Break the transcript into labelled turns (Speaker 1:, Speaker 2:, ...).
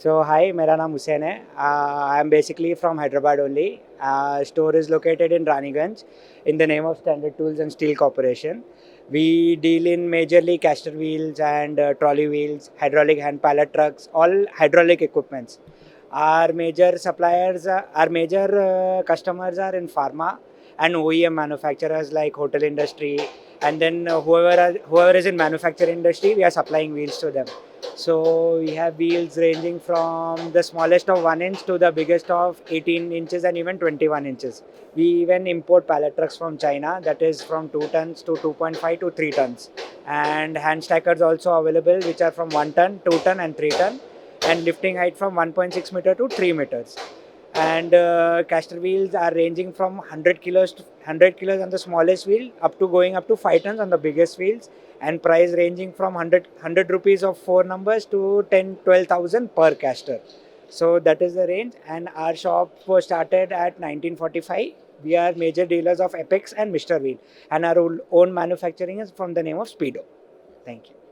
Speaker 1: So hi, मेरा नाम हुसैन है. I am basically from Hyderabad only. Store is located in Raniganj in the name of Standard Tools and Steel Corporation. We deal in majorly caster wheels and trolley wheels, hydraulic hand pallet trucks, all hydraulic equipments. Our major suppliers, our major customers are in pharma and OEM manufacturers like hotel industry, and then whoever is in manufacturing industry, we are supplying wheels to them. So we have wheels ranging from the smallest of 1 inch to the biggest of 18 inches and even 21 inches. We even import pallet trucks from China, that is from 2 tons to 2.5 to 3 tons. And hand stackers also available, which are from 1 ton, 2 ton and 3 ton, and lifting height from 1.6 meter to 3 meters. And caster wheels are ranging from 100 kilos on the smallest wheel up to going up to 5 tons on the biggest wheels, and price ranging from 100 rupees of 4 numbers to 10-12,000 per caster. So that is the range, and our shop was started at 1945. We are major dealers of Apex and Mr. Wheel, and our own manufacturing is from the name of Speedo. Thank you.